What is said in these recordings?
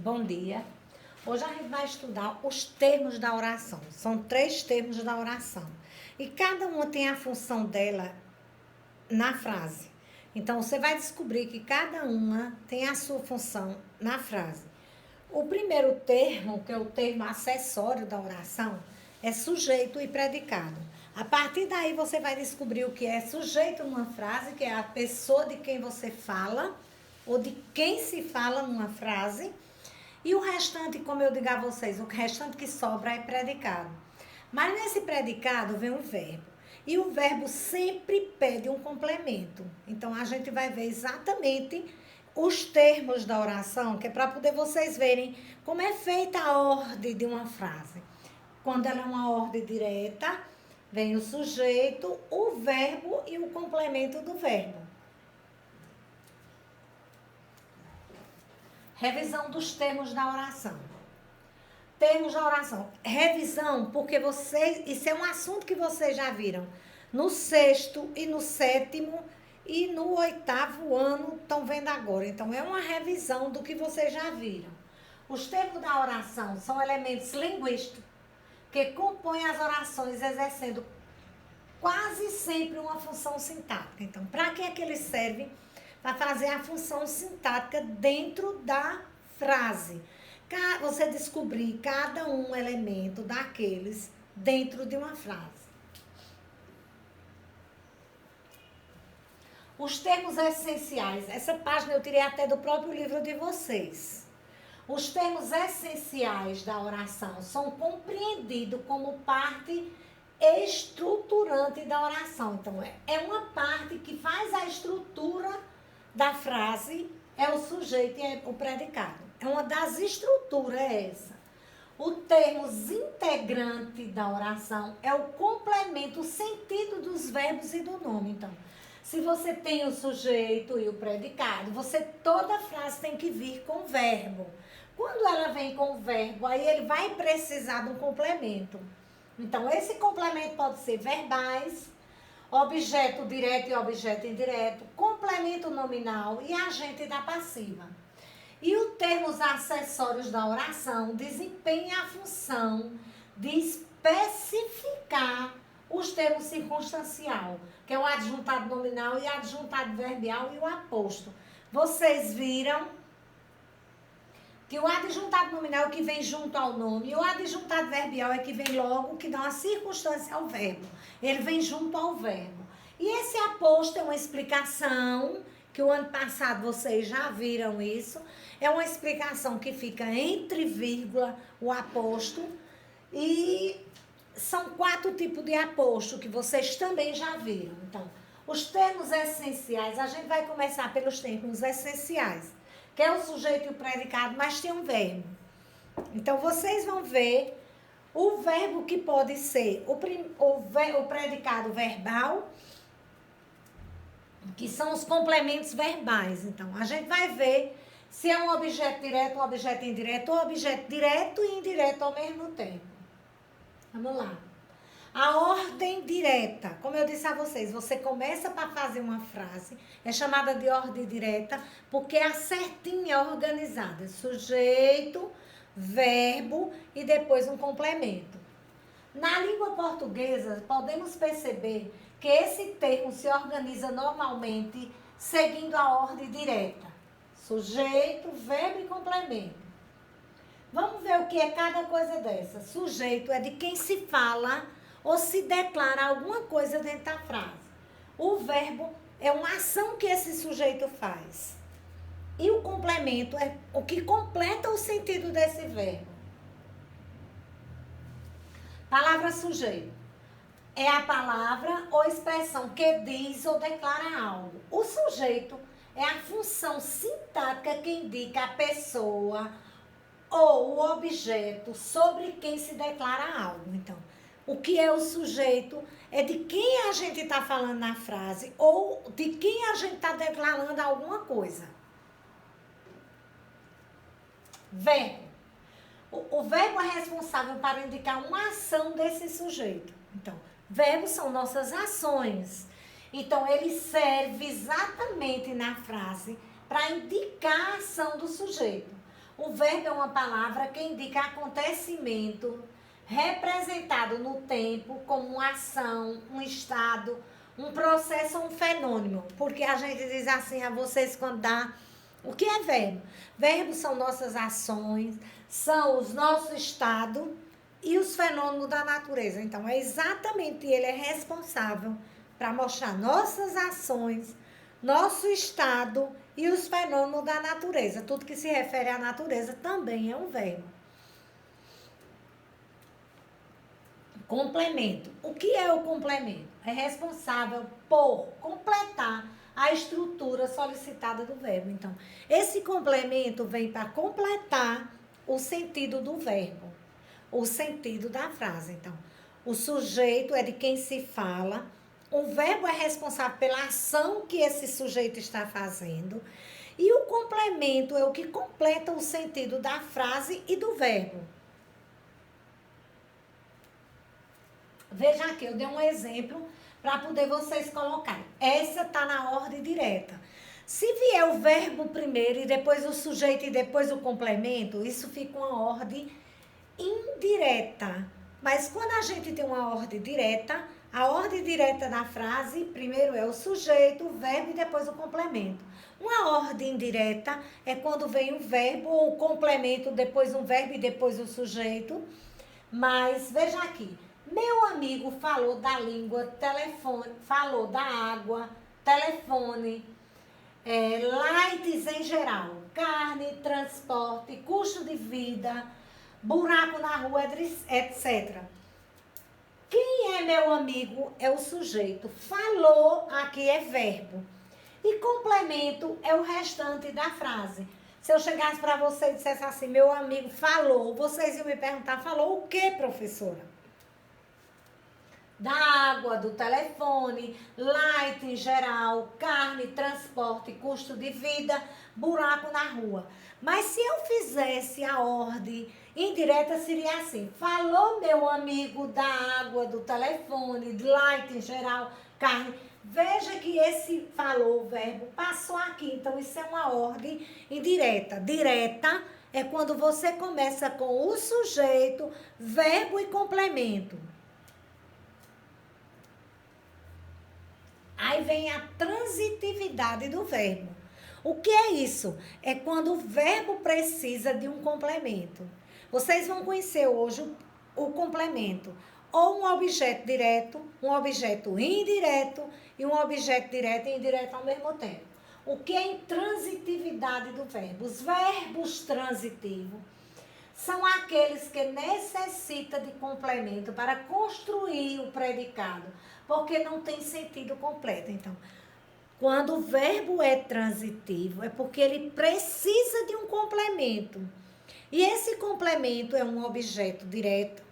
Bom dia. Hoje a gente vai estudar os termos da oração. São 3 termos da oração. E cada uma tem a função dela na frase. Então você vai descobrir que cada uma tem a sua função na frase. O primeiro termo, que é o termo acessório da oração, é sujeito e predicado. A partir daí você vai descobrir o que é sujeito numa frase, que é a pessoa de quem você fala, ou de quem se fala numa frase. E o restante, como eu digo a vocês, o restante que sobra é predicado. Mas nesse predicado vem um verbo. E o verbo sempre pede um complemento. Então a gente vai ver exatamente os termos da oração, que é para poder vocês verem como é feita a ordem de uma frase. Quando ela é uma ordem direta, vem o sujeito, o verbo e o complemento do verbo. Revisão dos termos da oração. Termos da oração. Revisão, porque vocês, isso é um assunto que vocês já viram no 6º e no 7º e no 8º ano estão vendo agora. Então, é uma revisão do que vocês já viram. Os termos da oração são elementos linguísticos que compõem as orações exercendo quase sempre uma função sintática. Então, para que é que eles servem? Para fazer a função sintática dentro da frase. Você descobrir cada um elemento daqueles dentro de uma frase. Os termos essenciais. Essa página eu tirei até do próprio livro de vocês. Os termos essenciais da oração são compreendidos como parte estruturante da oração. Então, é uma parte que faz a estrutura da frase, é o sujeito e é o predicado. É uma das estruturas essa. O termo integrante da oração é o complemento, o sentido dos verbos e do nome. Então, se você tem o sujeito e o predicado, toda frase tem que vir com verbo. Quando ela vem com verbo, aí ele vai precisar de um complemento. Então, esse complemento pode ser verbais, objeto direto e objeto indireto, complemento nominal e agente da passiva. E os termos acessórios da oração desempenham a função de especificar os termos circunstancial, que é o adjuntado nominal e adjuntado verbial e o aposto. Vocês viram que o adjuntado nominal é que vem junto ao nome e o adjuntado verbial é que vem logo, que dá uma circunstância ao verbo. Ele vem junto ao verbo. E esse aposto é uma explicação, que o ano passado vocês já viram isso, é uma explicação que fica entre vírgula o aposto, e são 4 tipos de aposto que vocês também já viram. Então, os termos essenciais, a gente vai começar pelos termos essenciais, que é o sujeito e o predicado, mas tem um verbo. Então, vocês vão ver o verbo que pode ser o predicado verbal, que são os complementos verbais. Então, a gente vai ver se é um objeto direto, um objeto indireto, ou objeto direto e indireto ao mesmo tempo. Vamos lá. A ordem direta, como eu disse a vocês, você começa para fazer uma frase, é chamada de ordem direta, porque é certinha, organizada. Sujeito, verbo e depois um complemento. Na língua portuguesa, podemos perceber que esse termo se organiza normalmente seguindo a ordem direta. Sujeito, verbo e complemento. Vamos ver o que é cada coisa dessa. Sujeito é de quem se fala ou se declara alguma coisa dentro da frase. O verbo é uma ação que esse sujeito faz. E o complemento é o que completa o sentido desse verbo. Palavra sujeito. É a palavra ou expressão que diz ou declara algo. O sujeito é a função sintática que indica a pessoa ou o objeto sobre quem se declara algo. Então, o que é o sujeito é de quem a gente está falando na frase ou de quem a gente está declarando alguma coisa. Verbo. O verbo é responsável para indicar uma ação desse sujeito. Então, verbos são nossas ações. Então, ele serve exatamente na frase para indicar a ação do sujeito. O verbo é uma palavra que indica acontecimento representado no tempo como uma ação, um estado, um processo ou um fenômeno. Porque a gente diz assim a vocês quando dá... O que é verbo? Verbos são nossas ações, são os nossos estados e os fenômenos da natureza. Então, é exatamente ele é responsável para mostrar nossas ações, nosso estado e os fenômenos da natureza. Tudo que se refere à natureza também é um verbo. Complemento. O que é o complemento? É responsável por completar a estrutura solicitada do verbo. Então, esse complemento vem para completar o sentido do verbo, o sentido da frase. Então, o sujeito é de quem se fala, o verbo é responsável pela ação que esse sujeito está fazendo, e o complemento é o que completa o sentido da frase e do verbo. Veja aqui, eu dei um exemplo para poder vocês colocarem. Essa está na ordem direta. Se vier o verbo primeiro e depois o sujeito e depois o complemento, isso fica uma ordem indireta. Mas quando a gente tem uma ordem direta, a ordem direta da frase, primeiro é o sujeito, o verbo e depois o complemento. Uma ordem indireta é quando vem o verbo ou o complemento, depois um verbo e depois o sujeito. Mas veja aqui. Meu amigo falou da língua, telefone, falou da água, telefone, lights em geral, carne, transporte, custo de vida, buraco na rua, etc. Quem é meu amigo é o sujeito. Falou aqui é verbo. E complemento é o restante da frase. Se eu chegasse para você e dissesse assim, meu amigo falou, vocês iam me perguntar, falou o quê, professora? Da água, do telefone, light em geral, carne, transporte, custo de vida, buraco na rua. Mas se eu fizesse a ordem indireta, seria assim: falou meu amigo da água, do telefone, de light em geral, carne. Veja que esse falou, o verbo, passou aqui. Então, isso é uma ordem indireta. Direta é quando você começa com o sujeito, verbo e complemento. Aí vem a transitividade do verbo. O que é isso? É quando o verbo precisa de um complemento. Vocês vão conhecer hoje o complemento. Ou um objeto direto, um objeto indireto e um objeto direto e indireto ao mesmo tempo. O que é intransitividade do verbo? Os verbos transitivos são aqueles que necessitam de complemento para construir o predicado, porque não tem sentido completo. Então, quando o verbo é transitivo, é porque ele precisa de um complemento. E esse complemento é um objeto direto,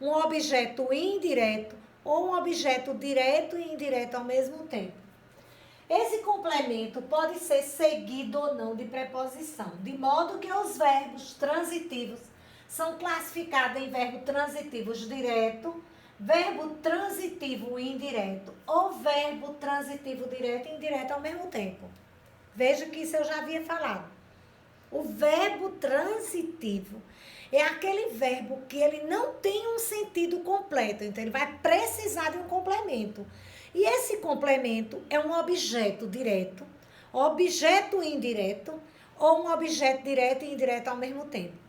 um objeto indireto ou um objeto direto e indireto ao mesmo tempo. Esse complemento pode ser seguido ou não de preposição, de modo que os verbos transitivos são classificados em verbos transitivos direto, verbo transitivo indireto ou verbo transitivo direto e indireto ao mesmo tempo. Veja que isso eu já havia falado. O verbo transitivo é aquele verbo que ele não tem um sentido completo, então ele vai precisar de um complemento. E esse complemento é um objeto direto, objeto indireto ou um objeto direto e indireto ao mesmo tempo.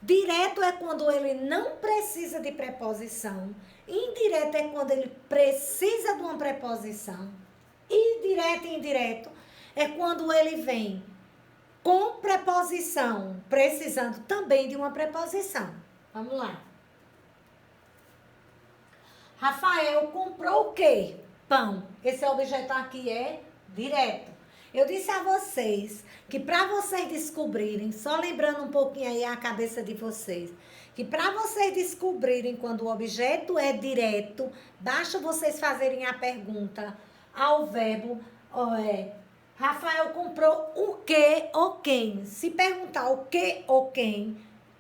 Direto é quando ele não precisa de preposição. Indireto é quando ele precisa de uma preposição. E direto e indireto é quando ele vem com preposição, precisando também de uma preposição. Vamos lá. Rafael comprou o quê? Pão. Esse objeto aqui é direto. Eu disse a vocês que para vocês descobrirem, só lembrando um pouquinho aí a cabeça de vocês, que para vocês descobrirem quando o objeto é direto, basta vocês fazerem a pergunta ao verbo, Rafael comprou o que ou quem? Se perguntar o que ou quem,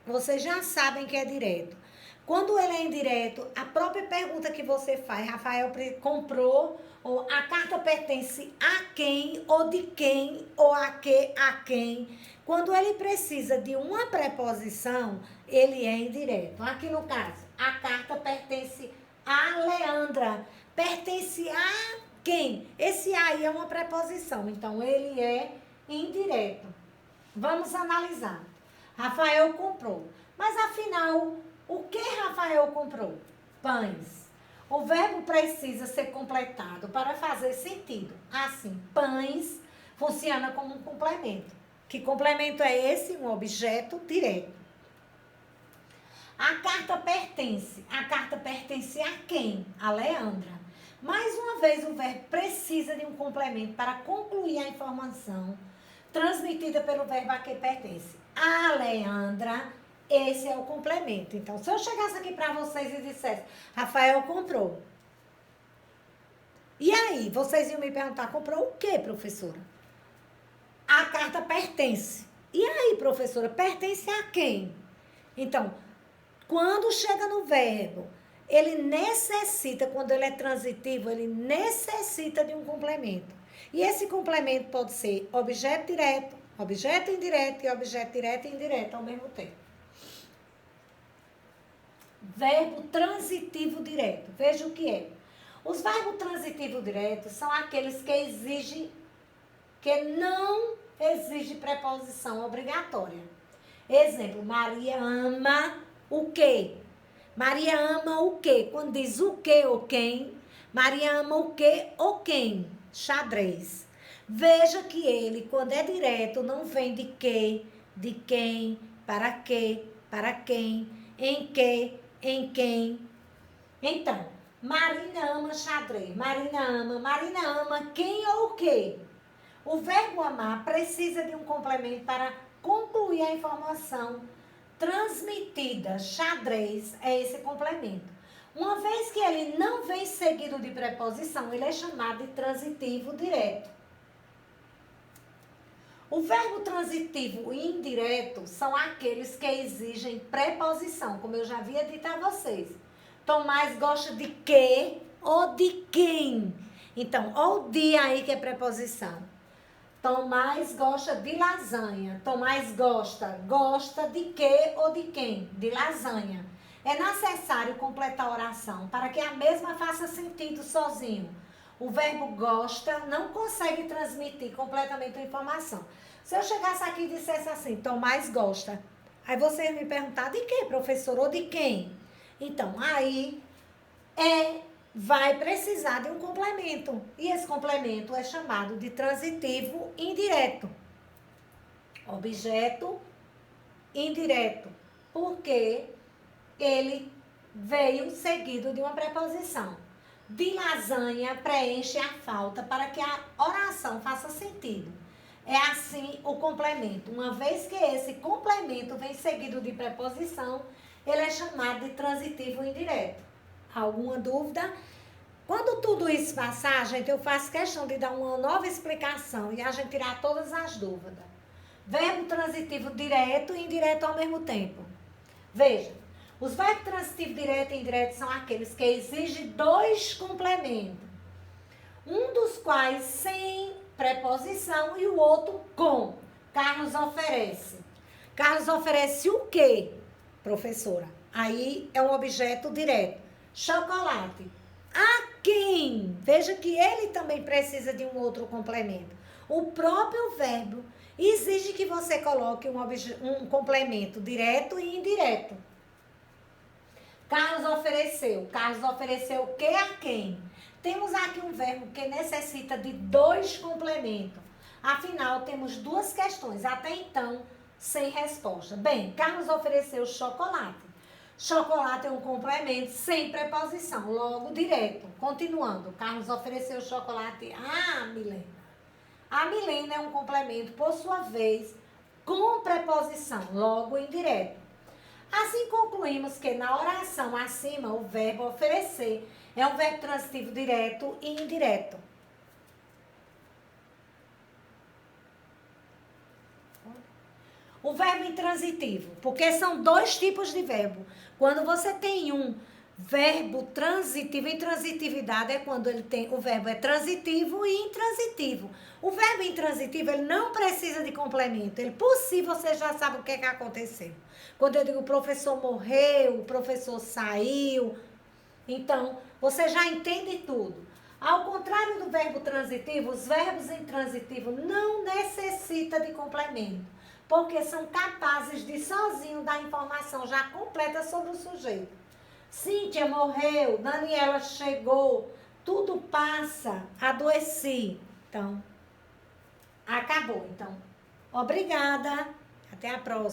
vocês já sabem que é direto. Quando ele é indireto, a própria pergunta que você faz, Rafael comprou, ou a carta pertence a quem, ou de quem, ou a que, a quem. Quando ele precisa de uma preposição, ele é indireto. Aqui no caso, a carta pertence a Leandra. Pertence a quem? Esse aí é uma preposição, então ele é indireto. Vamos analisar. Rafael comprou. Mas afinal, o que Rafael comprou? Pães. O verbo precisa ser completado para fazer sentido. Assim, pães funciona como um complemento. Que complemento é esse? Um objeto direto. A carta pertence. A carta pertence a quem? A Leandra. Mais uma vez, o verbo precisa de um complemento para concluir a informação transmitida pelo verbo a que pertence. A Leandra, esse é o complemento. Então, se eu chegasse aqui para vocês e dissesse, Rafael comprou. E aí, vocês iam me perguntar, comprou o quê, professora? A carta pertence. E aí, professora, pertence a quem? Então, quando chega no verbo, ele necessita, quando ele é transitivo, ele necessita de um complemento. E esse complemento pode ser objeto direto, objeto indireto e objeto direto e indireto ao mesmo tempo. Verbo transitivo direto. Veja o que é. Os verbos transitivos diretos são aqueles que não exigem preposição obrigatória. Exemplo, Maria ama o quê? Maria ama o quê? Quando diz o quê ou quem, Maria ama o quê ou quem? Xadrez. Veja que ele, quando é direto, não vem de quê, de quem, para quê, para quem, em quem. Então, Marina ama xadrez. Marina ama quem ou o quê? O verbo amar precisa de um complemento para concluir a informação transmitida. Xadrez é esse complemento. Uma vez que ele não vem seguido de preposição, ele é chamado de transitivo direto. O verbo transitivo e indireto são aqueles que exigem preposição, como eu já havia dito a vocês. Tomás gosta de quê ou de quem? Então, ou de aí que é preposição. Tomás gosta de lasanha. Tomás gosta de quê ou de quem? De lasanha. É necessário completar a oração para que a mesma faça sentido sozinho. O verbo gosta não consegue transmitir completamente a informação. Se eu chegasse aqui e dissesse assim, Tomás gosta, aí você ia me perguntar de quê, professor, ou de quem? Então, aí vai precisar de um complemento. E esse complemento é chamado de transitivo indireto. Objeto indireto. Porque ele veio seguido de uma preposição. De lasanha preenche a falta para que a oração faça sentido. É assim o complemento. Uma vez que esse complemento vem seguido de preposição, ele é chamado de transitivo indireto. Alguma dúvida? Quando tudo isso passar, gente, eu faço questão de dar uma nova explicação e a gente tirar todas as dúvidas. Verbo transitivo direto e indireto ao mesmo tempo. Veja, os verbos transitivos direto e indireto são aqueles que exigem dois complementos. Um dos quais sem preposição e o outro com. Carlos oferece. Carlos oferece o quê, professora? Aí é um objeto direto. Chocolate. A quem? Veja que ele também precisa de um outro complemento. O próprio verbo exige que você coloque um complemento direto e indireto. Carlos ofereceu. Carlos ofereceu o que a quem? Temos aqui um verbo que necessita de dois complementos. Afinal, temos duas questões. Até então, sem resposta. Bem, Carlos ofereceu chocolate. Chocolate é um complemento sem preposição, logo direto. Continuando, Carlos ofereceu chocolate a Milena. A Milena é um complemento, por sua vez, com preposição, logo indireto. Assim concluímos que na oração acima, o verbo oferecer é um verbo transitivo direto e indireto. O verbo intransitivo, porque são dois tipos de verbo. Quando você tem um verbo transitivo, intransitividade é quando ele tem, o verbo é transitivo e intransitivo. O verbo intransitivo, ele não precisa de complemento. Ele, por si, você já sabe o que é que aconteceu. Quando eu digo o professor morreu, o professor saiu, então, você já entende tudo. Ao contrário do verbo transitivo, os verbos intransitivos não necessitam de complemento, porque são capazes de sozinho dar informação já completa sobre o sujeito. Cíntia morreu, Daniela chegou, tudo passa, adoeci. Então, acabou. Então, obrigada. Até a próxima.